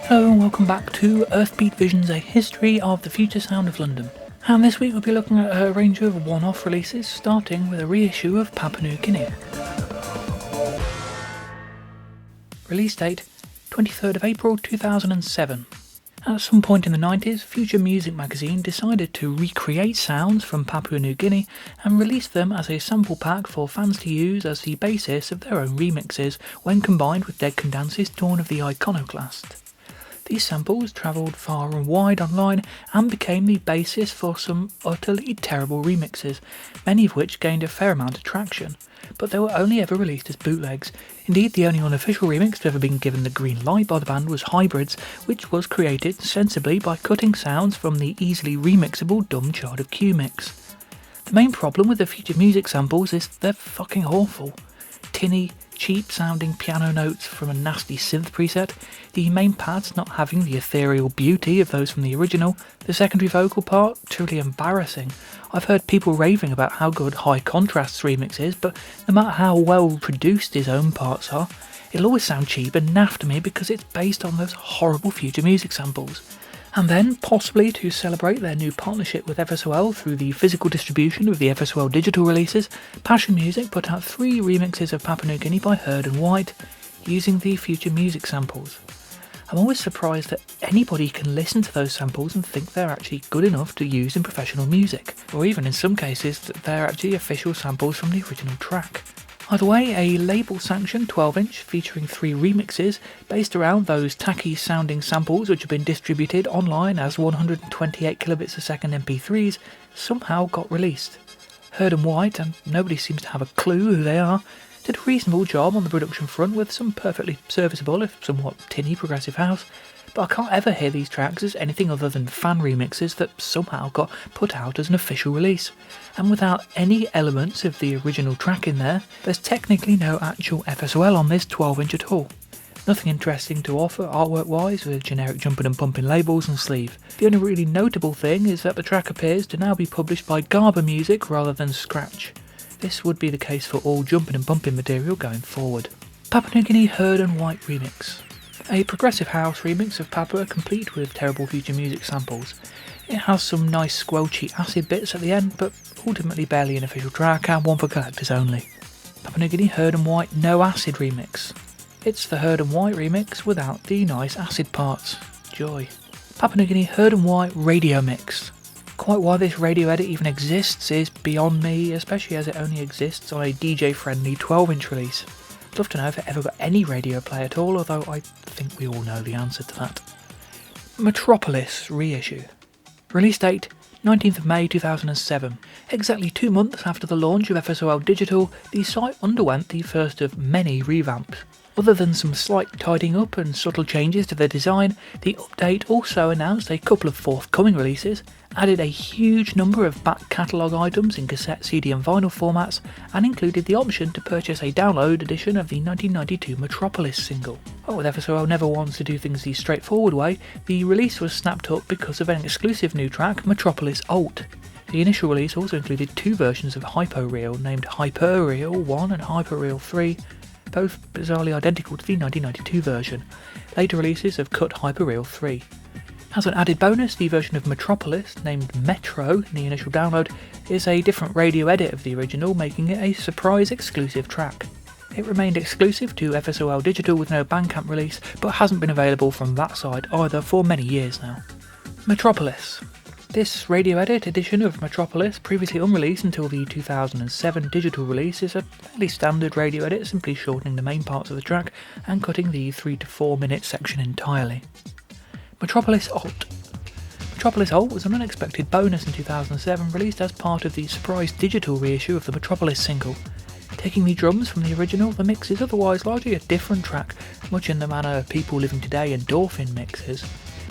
Hello and welcome back to Earthbeat Visions, a history of the future sound of London. And this week we'll be looking at a range of one-off releases, starting with a reissue of Papua New Guinea. Release date 23rd of April 2007. At some point in the 90s, Future Music magazine decided to recreate sounds from Papua New Guinea and release them as a sample pack for fans to use as the basis of their own remixes when combined with Dead Can Dance's Dawn of the Iconoclast. These samples travelled far and wide online and became the basis for some utterly terrible remixes, many of which gained a fair amount of traction, but they were only ever released as bootlegs. Indeed, the only unofficial remix to ever been given the green light by the band was Hybrids, which was created sensibly by cutting sounds from the easily remixable Dumb Child of Q mix. The main problem with the Future Music samples is they're fucking awful. Tinny, cheap sounding piano notes from a nasty synth preset, the main pads not having the ethereal beauty of those from the original, the secondary vocal part truly embarrassing. I've heard people raving about how good High Contrast's remix is, but no matter how well produced his own parts are, it'll always sound cheap and naff to me because it's based on those horrible Future Music samples. And then, possibly to celebrate their new partnership with FSOL through the physical distribution of the FSOL digital releases, Passion Music put out 3 remixes of Papua New Guinea by Heard and White, using the Future Music samples. I'm always surprised that anybody can listen to those samples and think they're actually good enough to use in professional music, or even in some cases that they're actually official samples from the original track. Either way, a label-sanctioned 12-inch featuring 3 remixes based around those tacky sounding samples which have been distributed online as 128 kilobits a second MP3s somehow got released. Heard and White, and nobody seems to have a clue who they are, did a reasonable job on the production front with some perfectly serviceable if somewhat tinny progressive house, but I can't ever hear these tracks as anything other than fan remixes that somehow got put out as an official release. And without any elements of the original track in there, there's technically no actual FSOL on this 12-inch at all. Nothing interesting to offer artwork-wise with generic jumping and pumping labels and sleeve. The only really notable thing is that the track appears to now be published by Garber Music rather than Scratch. This would be the case for all jumping and pumping material going forward. Papua New Guinea Heard and White remix. A progressive house remix of Papua complete with terrible Future Music samples. It has some nice squelchy acid bits at the end, but ultimately barely an official track and one for collectors only. Papua New Guinea Heard and White No Acid remix. It's the Heard and White remix without the nice acid parts. Joy. Papua New Guinea Heard and White radio mix. Quite why this radio edit even exists is beyond me, especially as it only exists on a DJ-friendly 12-inch release. I'd love to know if it ever got any radio play at all, although I think we all know the answer to that. Metropolis reissue. Release date 19th of May 2007. Exactly 2 months after the launch of FSOL Digital, the site underwent the first of many revamps. Other than some slight tidying up and subtle changes to the design, the update also announced a couple of forthcoming releases, added a huge number of back catalogue items in cassette, CD and vinyl formats, and included the option to purchase a download edition of the 1992 Metropolis single. But with FSOL never wants to do things the straightforward way, the release was snapped up because of an exclusive new track, Metropolis Alt. The initial release also included 2 versions of Hyperreal named Hyperreal 1 and Hyperreal 3, both bizarrely identical to the 1992 version. Later releases have cut Hyperreal 3. As an added bonus, the version of Metropolis, named Metro in the initial download, is a different radio edit of the original, making it a surprise exclusive track. It remained exclusive to FSOL Digital with no Bandcamp release, but hasn't been available from that side either for many years now. Metropolis. This radio edit edition of Metropolis, previously unreleased until the 2007 digital release, is a fairly standard radio edit, simply shortening the main parts of the track and cutting the 3 to 4 minute section entirely. Metropolis Alt. Metropolis Alt was an unexpected bonus in 2007, released as part of the surprise digital reissue of the Metropolis single. Taking the drums from the original, the mix is otherwise largely a different track, much in the manner of People Living Today and Dolphin mixes.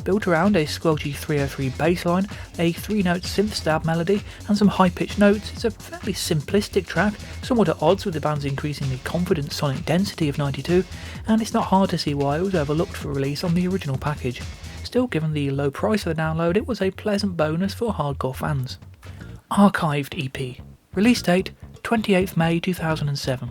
Built around a squelchy 303 bass line, a 3-note synth stab melody, and some high-pitched notes, it's a fairly simplistic track, somewhat at odds with the band's increasingly confident sonic density of 92, and it's not hard to see why it was overlooked for release on the original package. Still, given the low price of the download, it was a pleasant bonus for hardcore fans. Archived EP. Release date 28th May 2007.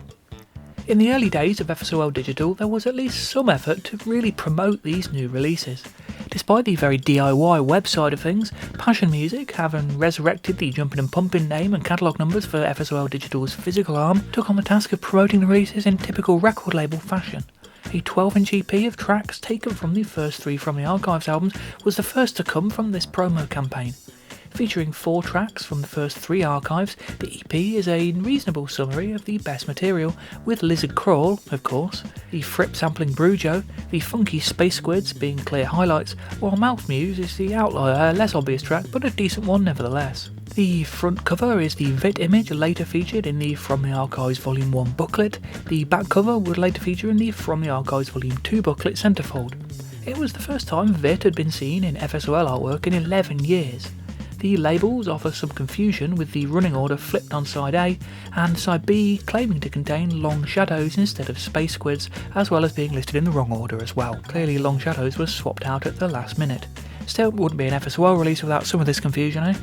In the early days of FSOL Digital, there was at least some effort to really promote these new releases. Despite the very DIY website of things, Passion Music, having resurrected the Jumpin' and Pumpin' name and catalogue numbers for FSOL Digital's physical arm, took on the task of promoting the releases in typical record label fashion. A 12-inch EP of tracks taken from the first 3 From the Archives albums was the first to come from this promo campaign. Featuring 4 tracks from the first 3 archives, the EP is a reasonable summary of the best material, with Lizard Crawl, of course, the Fripp sampling Brujo, the funky Space Squids being clear highlights, while Mouth Muse is the outlier, a less obvious track, but a decent one nevertheless. The front cover is the VIT image later featured in the From the Archives Volume 1 booklet. The back cover would later feature in the From the Archives Volume 2 booklet centrefold. It was the first time VIT had been seen in FSOL artwork in 11 years. The labels offer some confusion, with the running order flipped on side A and side B claiming to contain Long Shadows instead of Space Squids, as well as being listed in the wrong order as well. Clearly Long Shadows was swapped out at the last minute. Still, wouldn't be an FSOL release without some of this confusion, eh?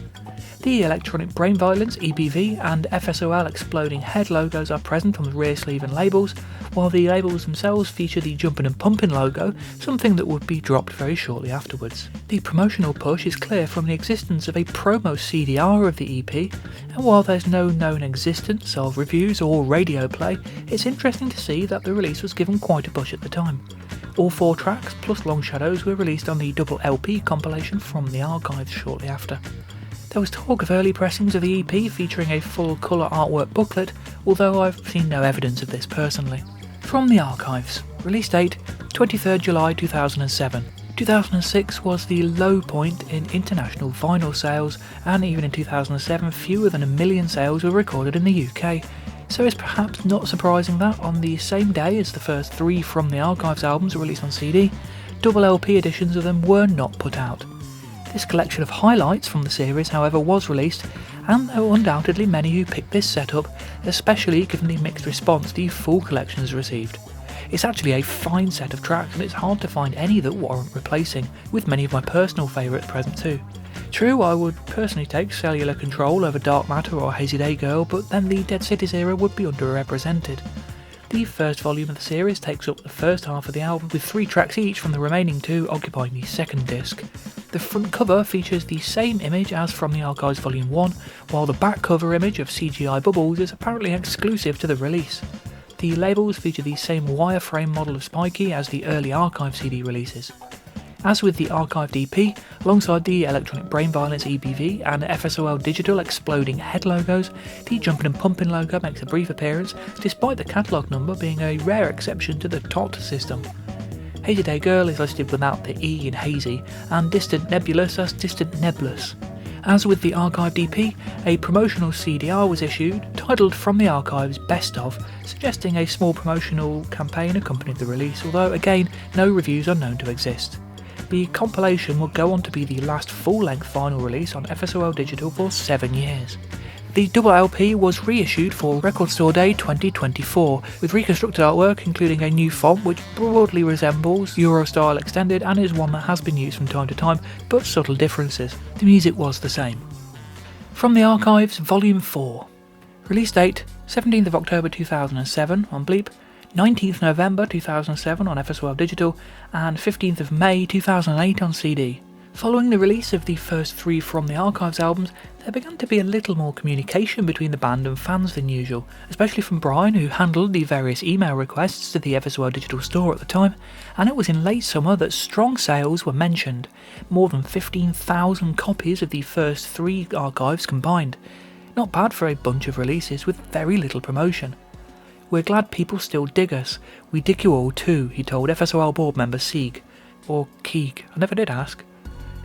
The Electronic Brain Violence, EBV, and FSOL Exploding Head logos are present on the rear sleeve and labels, while the labels themselves feature the Jumpin' and Pumpin' logo, something that would be dropped very shortly afterwards. The promotional push is clear from the existence of a promo CDR of the EP, and while there's no known existence of reviews or radio play, it's interesting to see that the release was given quite a push at the time. All 4 tracks plus Long Shadows were released on the double LP compilation From the Archives shortly after. There was talk of early pressings of the EP featuring a full colour artwork booklet, although I've seen no evidence of this personally. From the Archives. Release date 23rd July 2007. 2006 was the low point in international vinyl sales, and even in 2007 fewer than 1 million sales were recorded in the UK. So it's perhaps not surprising that on the same day as the first 3 From the Archives albums were released on CD, double LP editions of them were not put out. This collection of highlights from the series, however, was released, and there were undoubtedly many who picked this setup, especially given the mixed response the full collection has received. It's actually a fine set of tracks, and it's hard to find any that warrant replacing, with many of my personal favourites present too. True, I would personally take Cellular Control over Dark Matter or Hazy Day Girl, but then the Dead Cities era would be underrepresented. The first volume of the series takes up the first half of the album, with 3 tracks each from the remaining 2 occupying the second disc. The front cover features the same image as From the Archives Volume 1, while the back cover image of CGI Bubbles is apparently exclusive to the release. The labels feature the same wireframe model of Spikey as the early Archive CD releases. As with the archived EP, alongside the Electronic Brain Violence EBV and FSOL Digital Exploding Head logos, the Jumpin' and Pumpin' logo makes a brief appearance, despite the catalogue number being a rare exception to the TOT system. Hazy Day Girl is listed without the E in Hazy, and Distant Nebulous as Distant Nebulous. As with the archived EP, a promotional CDR was issued, titled From the Archives Best Of, suggesting a small promotional campaign accompanied the release, although again, no reviews are known to exist. The compilation would go on to be the last full-length vinyl release on FSOL Digital for 7 years. The double LP was reissued for Record Store Day 2024, with reconstructed artwork including a new font which broadly resembles Eurostyle Extended and is one that has been used from time to time, but subtle differences. The music was the same. From the Archives Volume 4. Release date 17th of October 2007 on Bleep, 19th November 2007 on FSOL Digital, and 15th of May 2008 on CD. Following the release of the first 3 From the Archives albums, there began to be a little more communication between the band and fans than usual, especially from Brian, who handled the various email requests to the FSOL Digital store at the time, and it was in late summer that strong sales were mentioned, more than 15,000 copies of the first 3 archives combined. Not bad for a bunch of releases with very little promotion. "We're glad people still dig us. We dig you all too," he told FSOL board member Sieg. Or Keeg, I never did ask.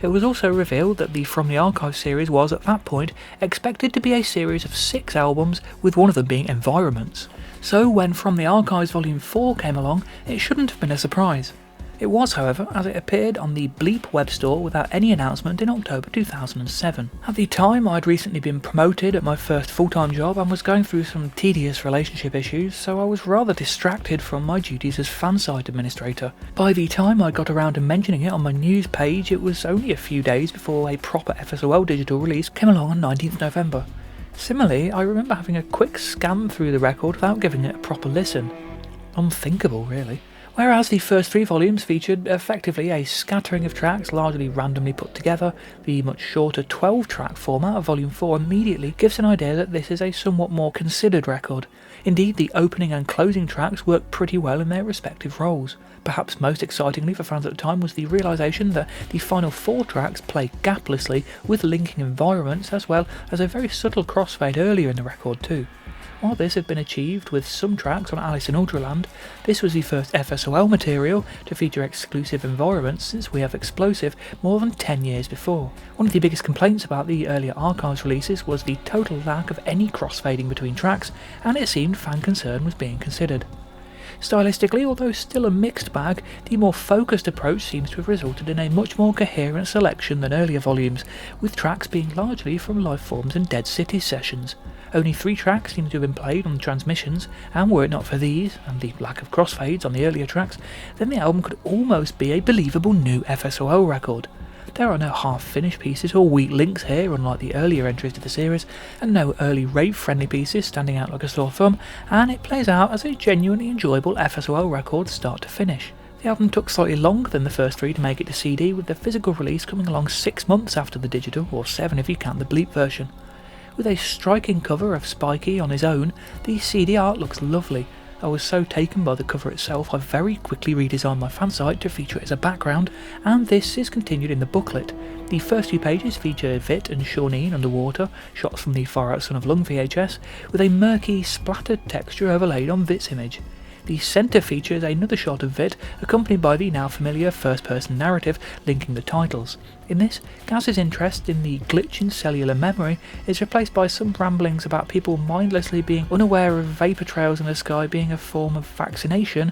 It was also revealed that the From the Archives series was, at that point, expected to be a series of 6 albums, with one of them being Environments. So when From the Archives Volume 4 came along, it shouldn't have been a surprise. It was, however, as it appeared on the Bleep web store without any announcement in October 2007. At the time, I'd recently been promoted at my first full-time job and was going through some tedious relationship issues, so I was rather distracted from my duties as fansite administrator. By the time I got around to mentioning it on my news page, it was only a few days before a proper FSOL Digital release came along on 19th November. Similarly, I remember having a quick scan through the record without giving it a proper listen. Unthinkable, really. Whereas the first 3 volumes featured effectively a scattering of tracks largely randomly put together, the much shorter 12-track format of Volume 4 immediately gives an idea that this is a somewhat more considered record. Indeed, the opening and closing tracks work pretty well in their respective roles. Perhaps most excitingly for fans at the time was the realisation that the final 4 tracks play gaplessly with linking environments, as well as a very subtle crossfade earlier in the record too. While this had been achieved with some tracks on Alice in Ultraland, this was the first FSOL material to feature exclusive environments since We Have Explosive more than 10 years before. One of the biggest complaints about the earlier Archives releases was the total lack of any crossfading between tracks, and it seemed fan concern was being considered. Stylistically, although still a mixed bag, the more focused approach seems to have resulted in a much more coherent selection than earlier volumes, with tracks being largely from Lifeforms and Dead Cities sessions. Only 3 tracks seem to have been played on the transmissions, and were it not for these, and the lack of crossfades on the earlier tracks, then the album could almost be a believable new FSOL record. There are no half-finished pieces or weak links here, unlike the earlier entries to the series, and no early rave-friendly pieces standing out like a sore thumb, and it plays out as a genuinely enjoyable FSOL record start to finish. The album took slightly longer than the first 3 to make it to CD, with the physical release coming along 6 months after the digital, or 7 if you count the bleep version. With a striking cover of Spikey on his own, the CD art looks lovely. I was so taken by the cover itself I very quickly redesigned my fan site to feature it as a background, and this is continued in the booklet. The first 2 pages feature Vit and Shawneen underwater, shots from the Far Out Son of Lung VHS, with a murky, splattered texture overlaid on Vit's image. The centre features another shot of Vit, accompanied by the now familiar first-person narrative linking the titles. In this, Gaz's interest in the glitch in cellular memory is replaced by some ramblings about people mindlessly being unaware of vapour trails in the sky being a form of vaccination,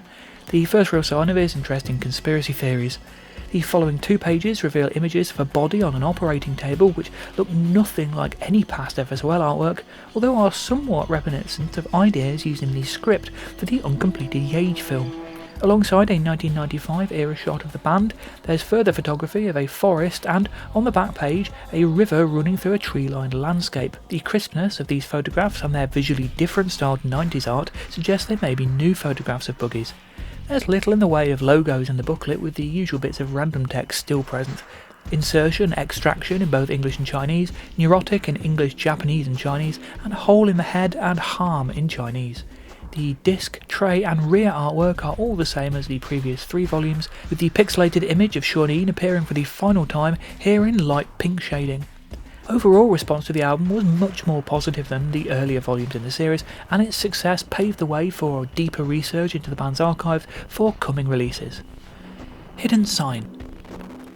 the first real sign of his interest in conspiracy theories. The following 2 pages reveal images of a body on an operating table which look nothing like any past FSOL artwork, although are somewhat reminiscent of ideas used in the script for the uncompleted Yage film. Alongside a 1995 era shot of the band, there's further photography of a forest and, on the back page, a river running through a tree-lined landscape. The crispness of these photographs and their visually different styled 90s art suggest they may be new photographs of buggies. There's little in the way of logos in the booklet, with the usual bits of random text still present. Insertion, extraction in both English and Chinese, neurotic in English, Japanese and Chinese, and hole in the head and harm in Chinese. The disc, tray and rear artwork are all the same as the previous 3 volumes, with the pixelated image of Shawneen appearing for the final time here in light pink shading. Overall response to the album was much more positive than the earlier volumes in the series, and its success paved the way for deeper research into the band's archive for coming releases. Hidden Sign.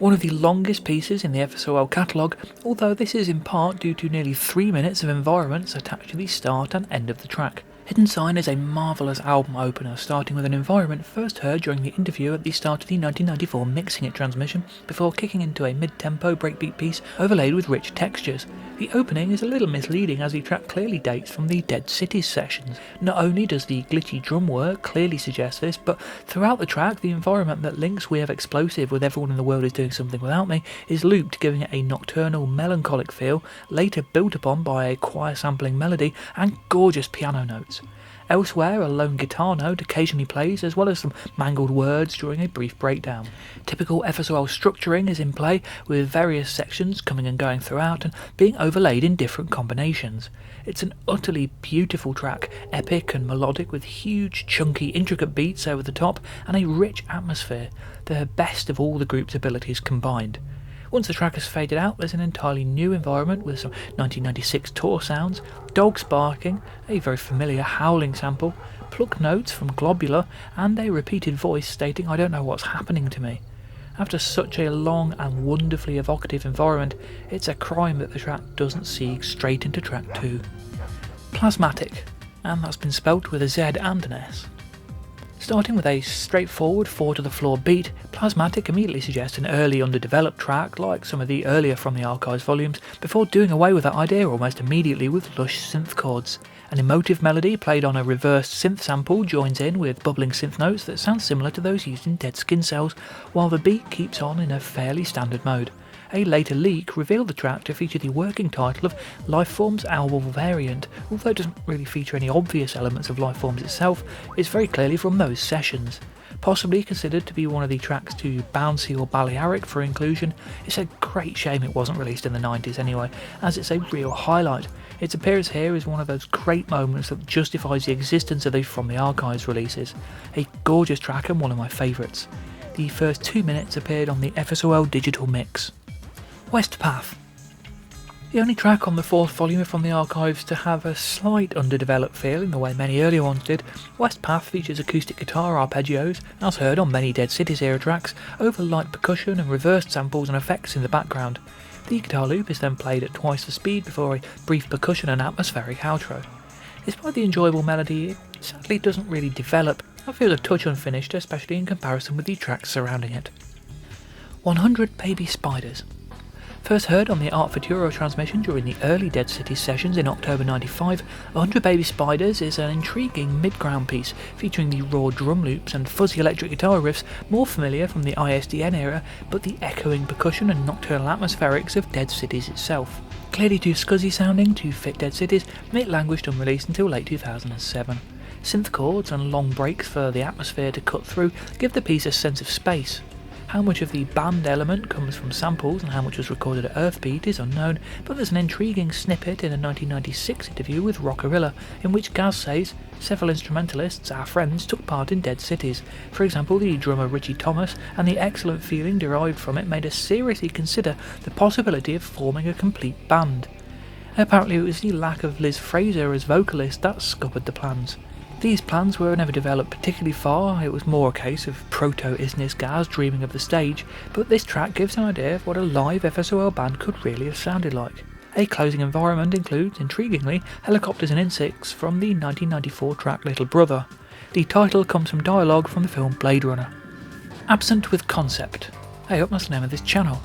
One of the longest pieces in the FSOL catalogue, although this is in part due to nearly 3 minutes of environments attached to the start and end of the track. Hidden Sign is a marvellous album opener, starting with an environment first heard during the interview at the start of the 1994 Mixing It transmission, before kicking into a mid-tempo breakbeat piece overlaid with rich textures. The opening is a little misleading as the track clearly dates from the Dead Cities sessions. Not only does the glitchy drum work clearly suggest this, but throughout the track the environment that links We Have Explosive with Everyone in the World Is Doing Something Without Me is looped, giving it a nocturnal, melancholic feel, later built upon by a choir sampling melody and gorgeous piano notes. Elsewhere, a lone guitar note occasionally plays, as well as some mangled words during a brief breakdown. Typical FSOL structuring is in play, with various sections coming and going throughout and being overlaid in different combinations. It's an utterly beautiful track, epic and melodic, with huge, chunky, intricate beats over the top and a rich atmosphere, the best of all the group's abilities combined. Once the track has faded out, there's an entirely new environment with some 1996 tour sounds, dogs barking, a very familiar howling sample, pluck notes from Globular, and a repeated voice stating, "I don't know what's happening to me." After such a long and wonderfully evocative environment, it's a crime that the track doesn't seek straight into track 2. Plasmatic, and that's been spelt with a Z and an S. Starting with a straightforward 4-to-the-floor beat, Plasmatic immediately suggests an early underdeveloped track like some of the earlier From the Archives volumes, before doing away with that idea almost immediately with lush synth chords. An emotive melody played on a reversed synth sample joins in with bubbling synth notes that sound similar to those used in Dead Skin Cells, while the beat keeps on in a fairly standard mode. A later leak revealed the track to feature the working title of Lifeforms Album Variant. Although it doesn't really feature any obvious elements of Lifeforms itself, it's very clearly from those sessions. Possibly considered to be one of the tracks too bouncy or Balearic for inclusion, it's a great shame it wasn't released in the 90s anyway, as it's a real highlight. Its appearance here is one of those great moments that justifies the existence of the From the Archives releases. A gorgeous track and one of my favourites. The first 2 minutes appeared on the FSOL digital mix. West Path. The only track on the 4th volume of From the Archives to have a slight underdeveloped feel in the way many earlier ones did, West Path features acoustic guitar arpeggios, as heard on many Dead Cities era tracks, over light percussion and reversed samples and effects in the background. The guitar loop is then played at twice the speed before a brief percussion and atmospheric outro. Despite the enjoyable melody, it sadly doesn't really develop and feels a touch unfinished, especially in comparison with the tracks surrounding it. 100 Baby Spiders. First heard on the Art Futuro transmission during the early Dead Cities sessions in October 95, 100 Baby Spiders is an intriguing mid-ground piece featuring the raw drum loops and fuzzy electric guitar riffs more familiar from the ISDN era, but the echoing percussion and nocturnal atmospherics of Dead Cities itself. Clearly too scuzzy sounding to fit Dead Cities, it languished unreleased until late 2007. Synth chords and long breaks for the atmosphere to cut through give the piece a sense of space. How much of the band element comes from samples and how much was recorded at Earthbeat is unknown, but there's an intriguing snippet in a 1996 interview with Rockarilla in which Gaz says several instrumentalists, our friends, took part in Dead Cities. For example, the drummer Richie Thomas, and the excellent feeling derived from it made us seriously consider the possibility of forming a complete band. Apparently it was the lack of Liz Fraser as vocalist that scuppered the plans. These plans were never developed particularly far, it was more a case of proto-Isnis Gaz dreaming of the stage, but this track gives an idea of what a live FSOL band could really have sounded like. A closing environment includes, intriguingly, helicopters and insects from the 1994 track Little Brother. The title comes from dialogue from the film Blade Runner. Absent with Concept. Hey up, that's the name of this channel.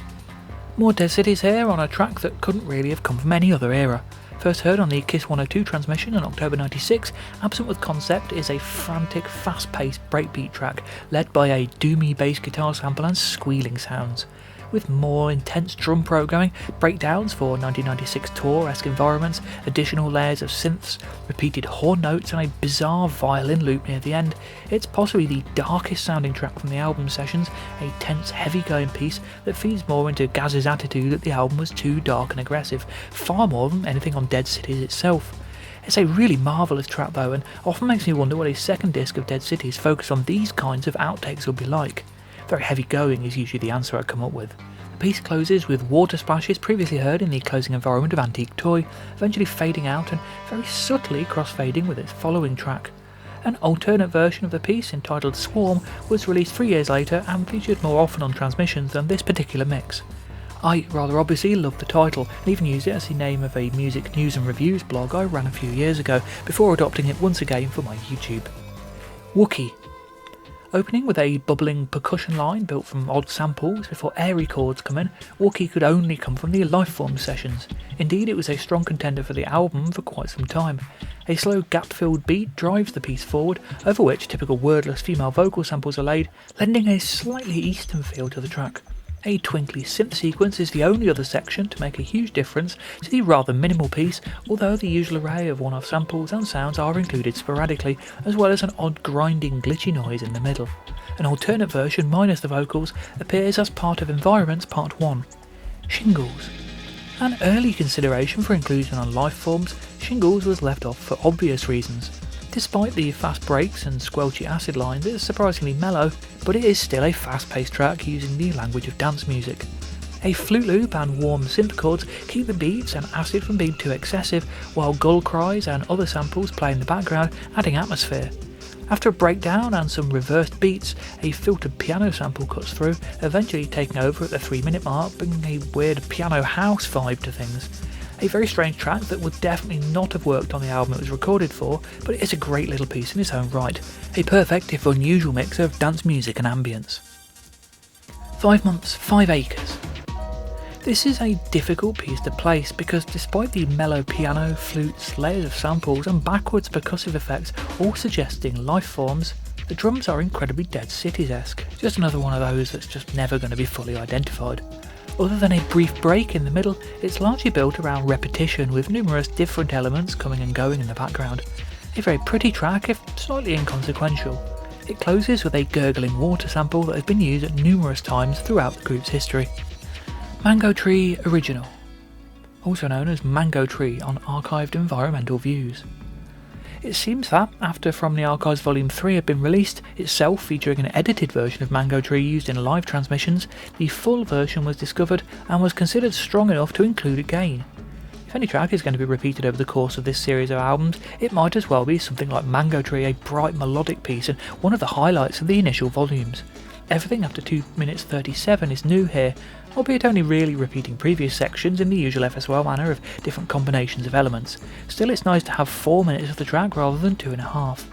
More Dead Cities here on a track that couldn't really have come from any other era. First heard on the Kiss 102 transmission in October 96, Absent with Concept is a frantic, fast-paced breakbeat track led by a doomy bass guitar sample and squealing sounds. With more intense drum programming, breakdowns for 1996 tour-esque environments, additional layers of synths, repeated horn notes and a bizarre violin loop near the end, it's possibly the darkest sounding track from the album sessions, a tense, heavy-going piece that feeds more into Gaz's attitude that the album was too dark and aggressive, far more than anything on Dead Cities itself. It's a really marvellous track though, and often makes me wonder what a second disc of Dead Cities focused on these kinds of outtakes would be like. Very heavy going is usually the answer I come up with. The piece closes with water splashes previously heard in the closing environment of Antique Toy, eventually fading out and very subtly cross-fading with its following track. An alternate version of the piece, entitled Swarm, was released 3 years later and featured more often on transmissions than this particular mix. I rather obviously loved the title and even used it as the name of a music news and reviews blog I ran a few years ago before adopting it once again for my YouTube. Wookie. Opening with a bubbling percussion line built from odd samples before airy chords come in, Wookie could only come from the Lifeforms sessions. Indeed, it was a strong contender for the album for quite some time. A slow gap-filled beat drives the piece forward, over which typical wordless female vocal samples are laid, lending a slightly Eastern feel to the track. A twinkly synth sequence is the only other section to make a huge difference to the rather minimal piece, although the usual array of one-off samples and sounds are included sporadically, as well as an odd grinding glitchy noise in the middle. An alternate version minus the vocals appears as part of Environments Part 1. Shingles. An early consideration for inclusion on Lifeforms, Shingles was left off for obvious reasons. Despite the fast breaks and squelchy acid lines, it is surprisingly mellow, but it is still a fast-paced track using the language of dance music. A flute loop and warm synth chords keep the beats and acid from being too excessive, while gull cries and other samples play in the background, adding atmosphere. After a breakdown and some reversed beats, a filtered piano sample cuts through, eventually taking over at the 3-minute mark, bringing a weird piano house vibe to things. A very strange track that would definitely not have worked on the album it was recorded for, but it is a great little piece in its own right. A perfect, if unusual, mix of dance music and ambience. 5 Months, 5 Acres. This is a difficult piece to place because despite the mellow piano, flutes, layers of samples and backwards percussive effects all suggesting Lifeforms, the drums are incredibly Dead Cities-esque. Just another one of those that's just never going to be fully identified. Other than a brief break in the middle, it's largely built around repetition with numerous different elements coming and going in the background. A very pretty track, if slightly inconsequential. It closes with a gurgling water sample that has been used numerous times throughout the group's history. Mango Tree Original, also known as Mango Tree on Archived Environmental Views. It seems that, after From the Archives Volume 3 had been released, itself featuring an edited version of Mango Tree used in live transmissions, the full version was discovered and was considered strong enough to include again. If any track is going to be repeated over the course of this series of albums, it might as well be something like Mango Tree, a bright melodic piece and one of the highlights of the initial volumes. Everything after 2 minutes 37 is new here, albeit only really repeating previous sections in the usual FSOL manner of different combinations of elements. Still, it's nice to have 4 minutes of the track rather than 2.5.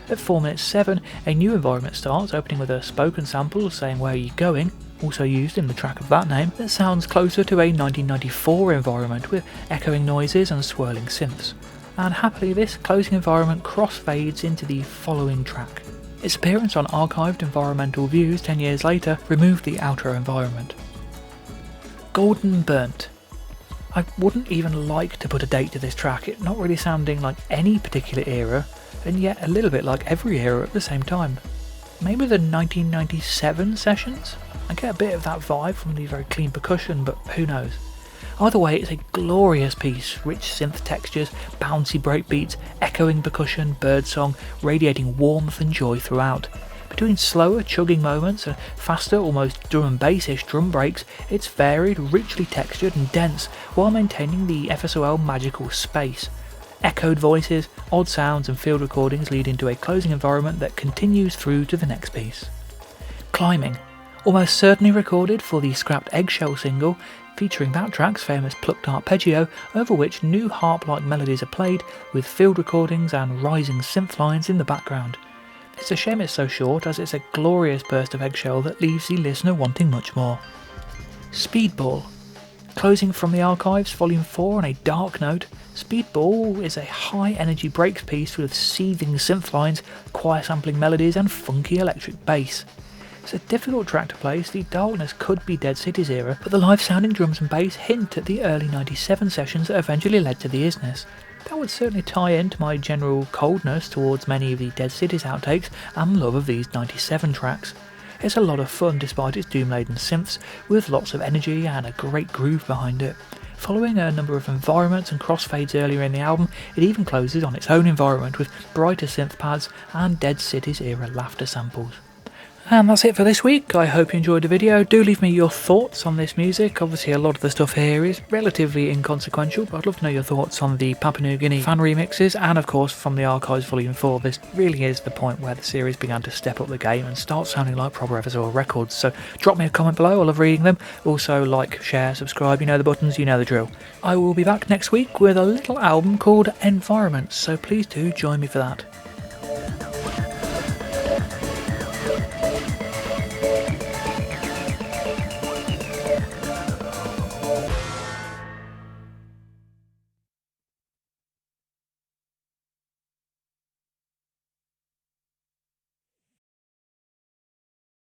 At 4 minutes 7, a new environment starts, opening with a spoken sample saying "Where are you going?", also used in the track of that name, that sounds closer to a 1994 environment with echoing noises and swirling synths. And happily, this closing environment crossfades into the following track. Its appearance on Archived Environmental Views 10 years later removed the outer environment. Golden Burnt. I wouldn't even like to put a date to this track, it not really sounding like any particular era, and yet a little bit like every era at the same time. Maybe the 1997 sessions? I get a bit of that vibe from the very clean percussion, but who knows. Either way, it's a glorious piece, rich synth textures, bouncy breakbeats, echoing percussion, birdsong, radiating warmth and joy throughout. Between slower chugging moments and faster, almost drum and bass-ish drum breaks, it's varied, richly textured and dense, while maintaining the FSOL magical space. Echoed voices, odd sounds and field recordings lead into a closing environment that continues through to the next piece. Climbing. Almost certainly recorded for the scrapped Eggshell single, featuring that track's famous plucked arpeggio, over which new harp-like melodies are played, with field recordings and rising synth lines in the background. It's a shame it's so short, as it's a glorious burst of Eggshell that leaves the listener wanting much more. Speedball. Closing From the Archives Volume 4 on a dark note, Speedball is a high-energy breaks piece with seething synth lines, choir sampling melodies and funky electric bass. It's a difficult track to place, the darkness could be Dead City's era, but the live sounding drums and bass hint at the early 97 sessions that eventually led to the isness. That would certainly tie into my general coldness towards many of the Dead City's outtakes and love of these 97 tracks. It's a lot of fun despite its doom-laden synths, with lots of energy and a great groove behind it. Following a number of environments and crossfades earlier in the album, it even closes on its own environment with brighter synth pads and Dead City's era laughter samples. And that's it for this week. I hope you enjoyed the video. Do leave me your thoughts on this music. Obviously a lot of the stuff here is relatively inconsequential, but I'd love to know your thoughts on the Papua New Guinea fan remixes, and of course From the Archives Volume 4. This really is the point where the series began to step up the game and start sounding like proper FSOL records, so drop me a comment below, I love reading them. Also like, share, subscribe, you know the buttons, you know the drill. I will be back next week with a little album called Environments, so please do join me for that.